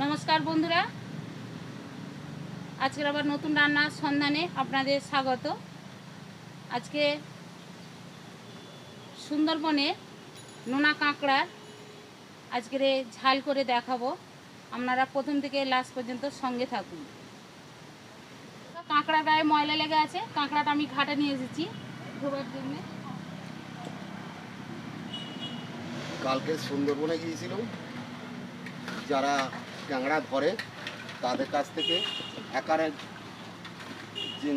নমস্কার বন্ধুরা, আজকের আবার নতুন রান্নার সন্ধানে আপনাদের স্বাগত। আজকে সুন্দরবনে নোনা কাঁকড়ার আজকের ঝাল করে দেখাবো। আপনারা প্রথম থেকে লাস্ট পর্যন্ত সঙ্গে থাকুন। কাঁকড়ার গায়ে ময়লা লেগে আছে, কাঁকড়াটা আমি ঘাটে নিয়ে এসেছি ধোবার জন্য। কালকে সুন্দরবনে গিয়েছিলাম, যারা ট্যাংরা ধরে তাদের কাছ থেকে একারে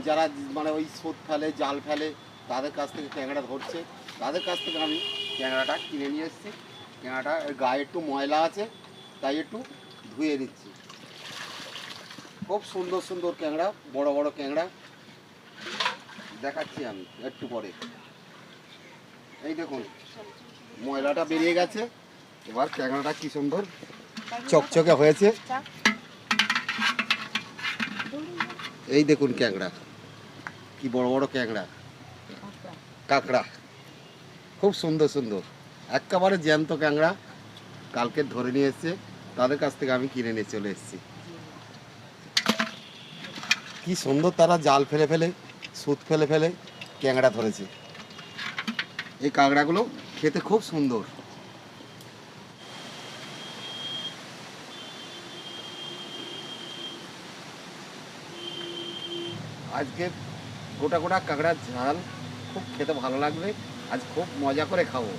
যারা মানে ওই স্রোত ফেলে, জাল ফেলে, তাদের কাছ থেকে ট্যাংরা ধরছে, তাদের কাছ থেকে আমি ট্যাংরাটা কিনে নিয়ে এসেছি। ট্যাংরাটা গায়ে একটু ময়লা আছে, তাই একটু ধুয়ে নিচ্ছি। খুব সুন্দর সুন্দর ট্যাংরা, বড় বড় ট্যাংরা দেখাচ্ছি আমি একটু পরে। এই দেখুন, ময়লাটা বেরিয়ে গেছে। এবার ট্যাংরাটা কি সুন্দর চকচকে হয়েছে। এই দেখুন ক্যাংড়া, কি বড় বড় ক্যাংড়া, কাঁকড়া, খুব সুন্দর সুন্দর, একেবারে জ্যান্ত ক্যাংড়া কালকে ধরে নিয়ে এসছে, তাদের কাছ থেকে আমি কিনে নিয়ে চলে এসেছি। কি সুন্দর তারা জাল ফেলে ফেলে, সুত ফেলে ফেলে ক্যাংড়া ধরেছে। এই কাঁকড়াগুলো খেতে খুব সুন্দর। আজকে গোটা গোটা কাঁকড়ার ঝাল খুব খেতে ভালো লাগবে। আজ খুব মজা করে খাবো।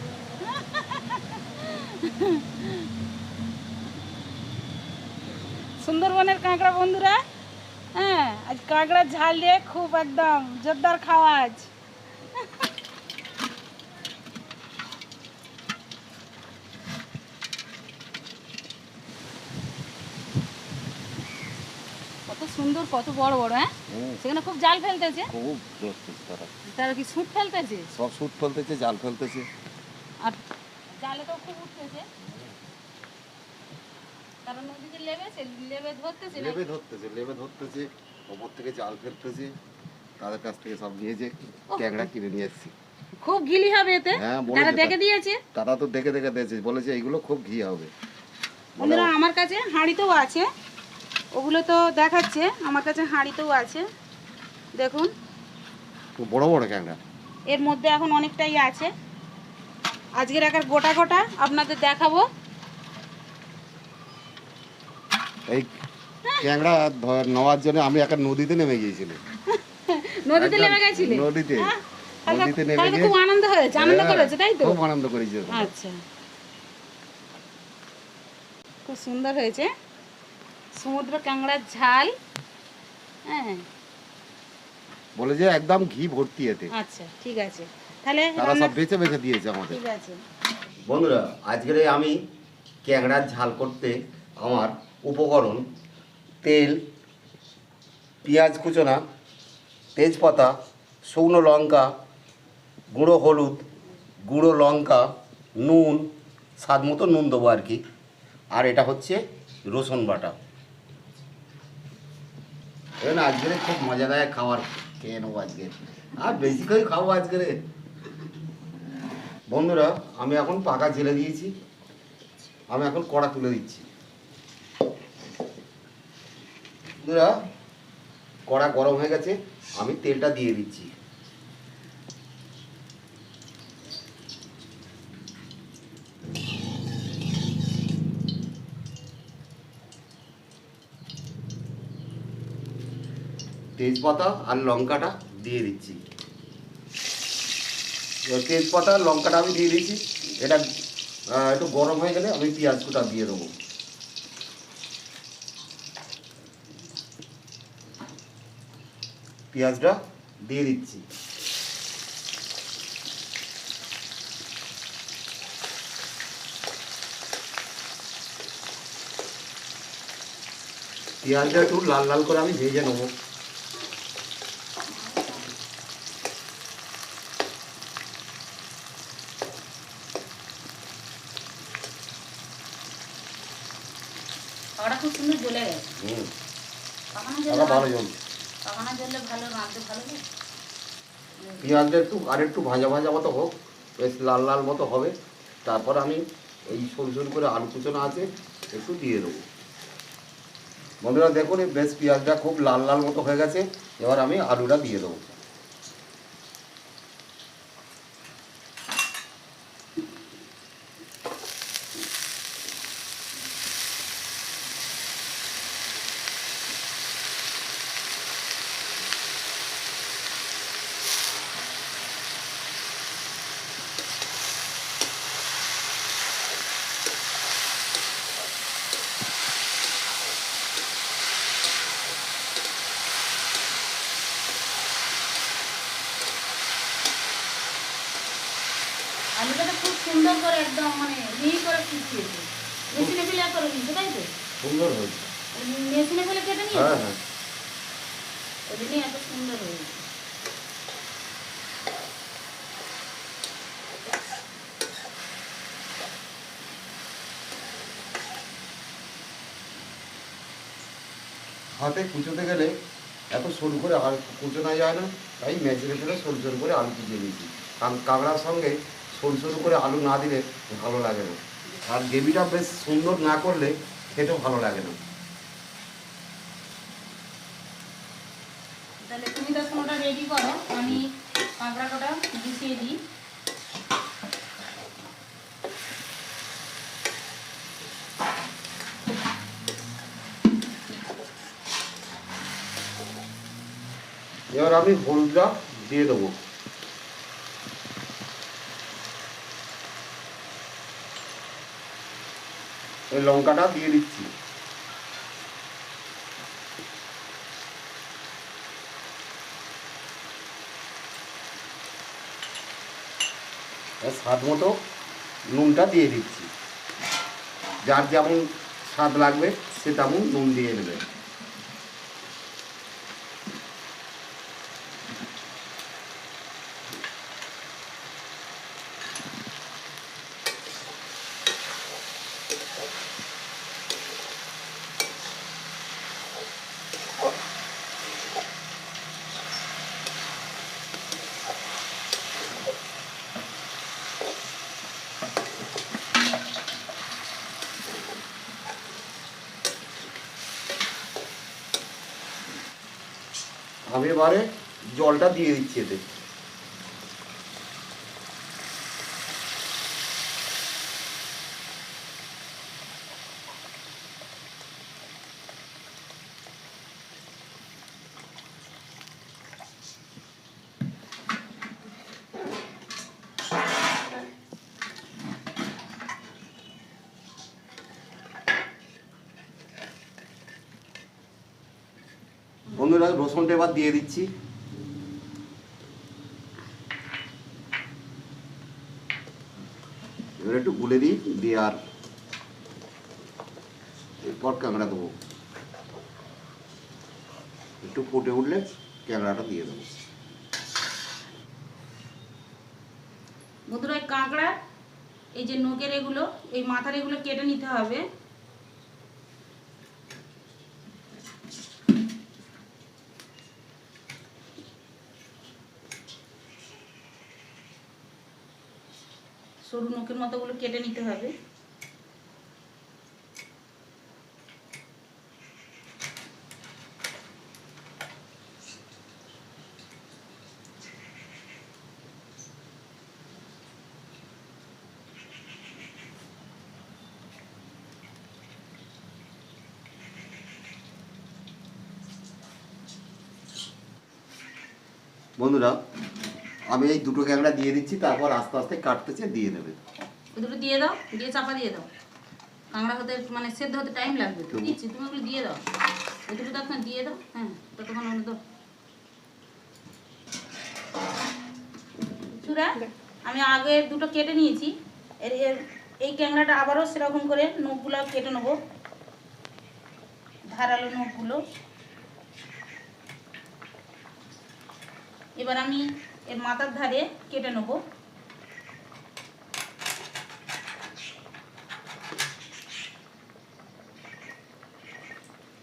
সুন্দরবনের কাঁকড়া বন্ধুরা, হ্যাঁ, আজ কাঁকড়ার ঝাল দিয়ে খুব একদম জোরদার খাওয়া আজ। কত সুন্দর, কত বড় বড়, হ্যাঁ, সেখানে খুব জাল ফেলতেছে, খুব ধরতেছে তারা। তারা কি সুট ফেলতেছে, সব সুট ফেলতেছে, জাল ফেলতেছে, আর জালে তো খুব উঠতেছে। তারা নদীতে লেবে ধরতেছে, লেবে ধরতেছে, ওপর থেকে জাল ফেলতেছে। তাদের কাছ থেকে সব নিয়েছে, ক্যাংড়া কিনে নিয়ে এসেছি। খুব ঘিলি হবে এতে। হ্যাঁ, তারা দেখে দিয়েছে, তারা তো দেখে দেখে দিয়েছে, বলেছে এইগুলো খুব ঘি হবে। বন্ধুরা আমার কাছে হাঁড়িতেও আছে, ওগুলো তো দেখাচ্ছে, আমার কাছে হাঁড়িতেও আছে। দেখুন খুব বড় বড় ক্যাংড়া, এর মধ্যে এখন অনেকটাই আছে। আজকের একটা গোটা গোটা আপনাদের দেখাবো। এই ক্যাংড়া নেওয়ার জন্য আমি একটা নদীতে নেমে গিয়েছিলাম। নদীতে নেমে গেছিলে? নদীতে নেমে গিয়ে খুব আনন্দ হয়েছে, আনন্দ করেছে, তাই তো? খুব আনন্দ করেছে। আচ্ছা, খুব সুন্দর হয়েছে সমুদ্র কাঁকড়ার ঝাল। হ্যাঁ, বলে যে একদম ঘি ভর্তি এতে। আচ্ছা, ঠিক আছে, তাহলে তারা সব বেছে বেছে দিয়েছে আমাদের। ঠিক আছে বন্ধুরা, আজকের আমি ক্যাংড়ার ঝাল করতে আমার উপকরণ: তেল, পেঁয়াজ কুচোনা, তেজপাতা, শুকনো লঙ্কা, গুঁড়ো হলুদ, গুঁড়ো লঙ্কা, নুন, স্বাদ মতো নুন দেবো আর কি, আর এটা হচ্ছে রসুন বাটা। এখানে আজকের খুব মজাদায়ক খাবার খেয়ে নেবো আজকে, আর বেশি করে খাবো আজকের। বন্ধুরা, আমি এখন পাকা জেলে দিয়েছি, আমি এখন কড়া তুলে দিচ্ছি। বন্ধুরা, কড়া গরম হয়ে গেছে, আমি তেলটা দিয়ে দিচ্ছি। তেজপাতা আর লঙ্কাটা দিয়ে দিচ্ছি। তেজপাতা আর লঙ্কাটা আমি দিয়ে দিচ্ছি। এটা একটু গরম হয়ে গেলে আমি পেঁয়াজ কুটা দিয়ে দেবো। পেঁয়াজটা দিয়ে দিচ্ছি। পেঁয়াজটা একটু লাল লাল করে আমি ভেজে নেবো। খাওয়াটা খুব সুন্দর জ্বলে গেছে। ভালো জ্বলছে। পেঁয়াজটা একটু ভাজা ভাজা মতো হোক, বেশ লাল লাল মতো হবে, তারপর আমি এই সরু সরু করে আলু কুচোনো আছে একটু দিয়ে দেবো। বন্ধুরা দেখুন বেশ পেঁয়াজটা খুব লাল লাল মতো হয়ে গেছে। এবার আমি আলুটা দিয়ে দেবো। আলুটা তো খুব সুন্দর করে একদম মানে মিহি করে কুচিয়েছে। মেশিনে ফেলে করে নিয়েছে তাই তো? সুন্দর হয়েছে। মেশিনে ফেলে কেটে নিয়েছে, হ্যাঁ হ্যাঁ। ওই জন্যই এত সুন্দর হয়েছে। হাতে কুচোতে গেলে এত সরু করে আর কুচোনো যায় না, তাই মেশিনে ফেলে সরু সরু করে আলু কুচিয়ে দিয়েছি। কারণ কাঁকড়ার সঙ্গে সরু সরু করে আলু না দিলে ভালো লাগে না, আর গ্রেভিটা বেশ সুন্দর না করলে খেতেও ভালো লাগে না। তাহলে তুমি তখন ওটা রেডি করো, আমি কাঁকড়া কটা গুছিয়ে দিই। এবার আমি হলুদটা দিয়ে দেবো। ওই লঙ্কাটা দিয়ে দিচ্ছি। স্বাদ মতো নুনটা দিয়ে দিচ্ছি। যার যেমন স্বাদ লাগবে সে তেমন নুন দিয়ে নেবে। আমি এবারে জলটা দিয়ে দিচ্ছি এতে। বন্ধুরা রসুনটা এবার দিয়ে দিচ্ছি। এবার একটু গুলে দিই, দিয়ে আর এরপর ক্যাংড়া দেবো। একটু ফুটে উঠলে ক্যাংড়াটা দিয়ে দেবো। বন্ধুরা কাঁকড়া এই যে নোকের এগুলো, এই মাথার এগুলো কেটে নিতে হবে। সরু নোকের মতো গুলো কেটে নিতে হবে। বন্ধুরা আমি এই দুটো ক্যাংড়া দিয়ে দিচ্ছি, তারপর আস্তে আস্তে কাটতেছে দিয়ে দেবে। ওই দুটো দিয়ে দাও, দিয়ে চাপা দিয়ে দাও। কাঁকড়া হতে মানে সেদ্ধ হতে টাইম লাগবে তো, দিচ্ছি তুমি ওগুলো দিয়ে দাও। ওই দুটো তখন দিয়ে দাও, হ্যাঁ ততক্ষণ ওগুলো দাও। চূড়া আমি আগে দুটো কেটে নিয়েছি, এর এর এই ক্যাংড়াটা আবারও সেরকম করে নখগুলো কেটে নেবো, ধারালো নখগুলো। এবার আমি এর মাথার ধারে কেটে নেবো।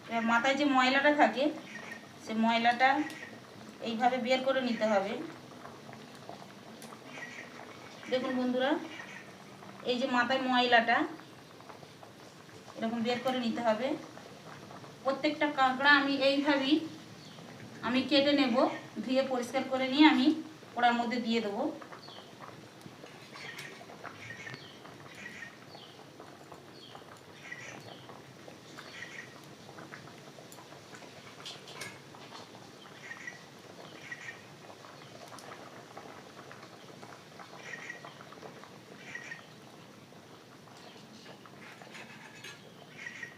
এবার মাথায় যে ময়লাটা থাকে সে ময়লাটা এইভাবে বের করে নিতে হবে। দেখুন বন্ধুরা, এই যে মাথায় ময়লাটা এরকম বের করে নিতে হবে। প্রত্যেকটা কাঁকড়া আমি এইভাবেই আমি কেটে নেব, ধুয়ে পরিষ্কার করে নিয়ে আমি কড়ার মধ্যে দিয়ে দেবো।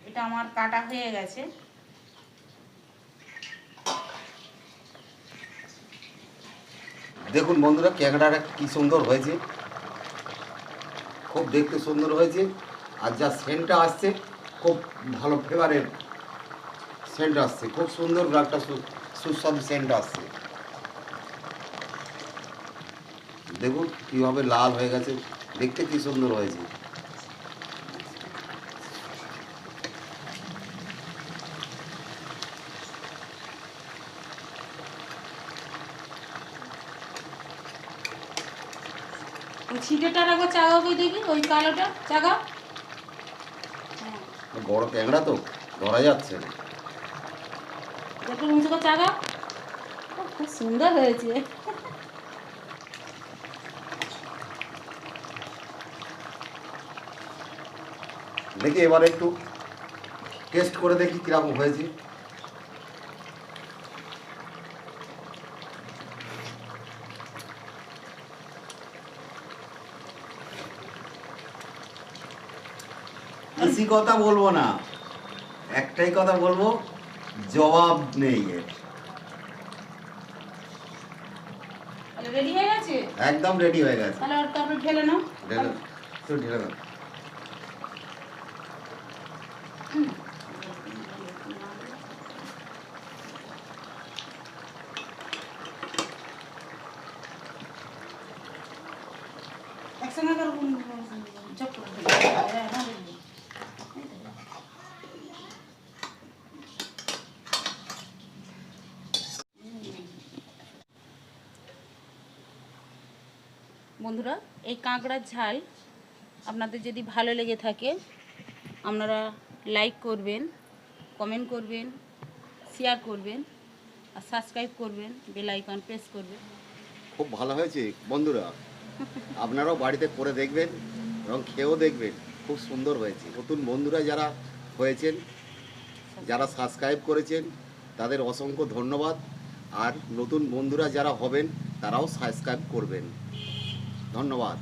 এটা আমার কাটা হয়ে গেছে। দেখুন বন্ধুরা, ক্যাংড়াটা কি সুন্দর হয়েছে, খুব দেখতে সুন্দর হয়েছে। আর যা সেন্টটা আসছে, খুব ভালো ফ্লেভারের সেন্ট আসছে, খুব সুন্দর একটা সুস্বাদু সেন্ট আসছে। দেখুন কীভাবে লাল হয়ে গেছে, দেখতে কি সুন্দর হয়েছে। ওই ছিটেটা রাখো, চাগাও কই দেখি, ওই কালোটা চাগাও। বড় ক্যাংড়া তো ধরা যাচ্ছে না। একটু উঁচু করে চাগাও। খুব সুন্দর হয়েছে। দেখি এবার একটু টেস্ট করে দেখি কীরকম হয়েছে। বেশি কথা বলবো না, একটাই কথা বলবো, জবাব নেই এর। রেডি হয়ে গেছে, একদম রেডি হয়ে গেছে। তাহলে আর তারপরে ঢেলে নাও। ঢেলে তো ঢেলে দাও। একসঙ্গে করো, চপ করে দেবো। বন্ধুরা, এই কাঁকড়ার ঝাল আপনাদের যদি ভালো লেগে থাকে, আপনারা লাইক করবেন, কমেন্ট করবেন, শেয়ার করবেন, আর সাবস্ক্রাইব করবেন, বেল আইকন প্রেস করবেন। খুব ভালো হয়েছে বন্ধুরা, আপনারাও বাড়িতে করে দেখবেন এবং খেয়েও দেখবেন, খুব সুন্দর হয়েছে। নতুন বন্ধুরা যারা হয়েছেন, যারা সাবস্ক্রাইব করেছেন, তাদের অসংখ্য ধন্যবাদ। আর নতুন বন্ধুরা যারা হবেন, তারাও সাবস্ক্রাইব করবেন। ধন্যবাদ।